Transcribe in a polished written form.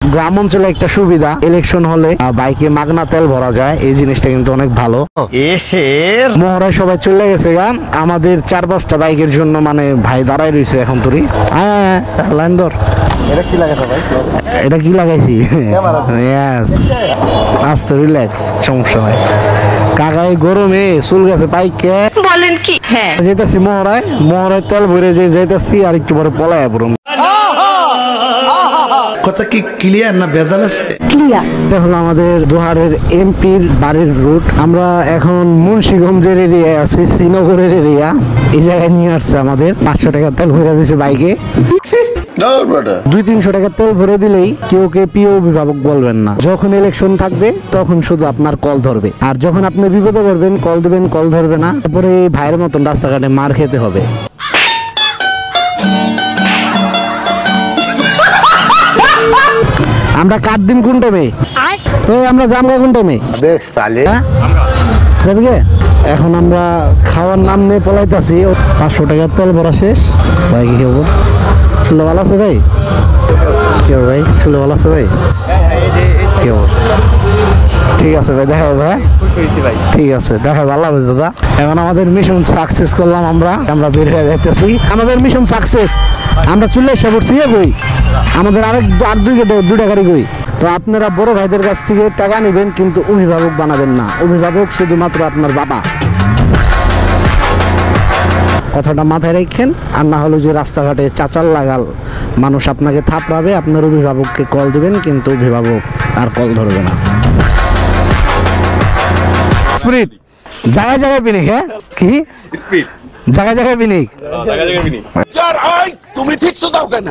গ্রাম অঞ্চলে একটা সুবিধা, ইলেকশন হলে বাইকে মাগনা তেল ভরা যায়, এই জিনিসটা কিন্তু অনেক ভালো। মহড়ায় সবাই চলে গেছে গা, আমাদের 4-5টা বাইকের জন্য মানে ভাই দাঁড়াই রয়েছে এখন তোরই। হ্যাঁ লাইন ধর। এটা কি লাগাইছো ভাই? এটা কি লাগাইছি? আস্তে রিল্যাক্স, সমস্যা নাই। কাকাই গরমে চুল গেছে বাইকে। বলেন কি? হ্যাঁ যেতেছি মহড়ায় তেল ভরে যে যেতেছি, আর একটু পরে পলায় পড়ুন। কথা কি ক্লিয়ার না ভেজাল আছে? ক্লিয়ার। এটা হলো আমাদের দোহারের এমপির বাড়ির রুট। আমরা এখন মুন্সিগঞ্জের এরিয়ায় আছি, শ্রীনগরের এরিয়া। এই জায়গায় নিয়ে আসছে আমাদের। 500 টাকা তেল ভরে দিয়েছে বাইকে। 200-300 টাকা তেল ভরে দিলেই কেউকে প্রিয় অভিভাবক বলবেন না। যখন ইলেকশন থাকবে তখন শুধু আপনার কল ধরবে, আর যখন আপনি বিপদে পড়বেন কল দিবেন, কল ধরবে না। তারপরে ভাইয়ের মতন রাস্তাঘাটে মার খেতে হবে। আমরা কাট দিন কোন টাইমে? আমরা জামগা কোন টাইমে? বেশ চালে যাবি কে? এখন আমরা খাওয়ার নাম নিয়ে পলাইতেছি। 500 টাকার তেল ভরা শেষ। ভাই কি খবর? শুনলে ভালো আছে ভাই? কি খবর ভাই? শুনলে ভালো আছে ভাই? কি খবর? ঠিক আছে ভাই, দেখা হবে। ঠিক আছে, দেখা ভালো হবে দাদা। এখন আমাদের মিশন সাকসেস করলাম। আমরা বের হয়ে যাইতেছি। আমাদের মিশন সাকসেস। আমরা চলে এসে পড়ছি কই, আমাদের আর 2 গাড়ি কই। তো আপনারা বড় ভাইদের কাছ থেকে টাকা নেবেন, কিন্তু অভিভাবক বানাবেন না। অভিভাবক শুধুমাত্র আপনার বাবা। কথাটা মাথায় রাখেন। আর না হলে যে রাস্তাঘাটে চাচাল লাগাল মানুষ আপনাকে থাপড়াবে, আপনার অভিভাবককে কল দিবেন, কিন্তু অভিভাবক আর কল ধরবে না। স্পিড জায়গায় জায়গায় পিনিক। হ্যাঁ কি স্পিড জায়গায় জায়গায় পিনিক? তুমি ঠিক দাও কেন?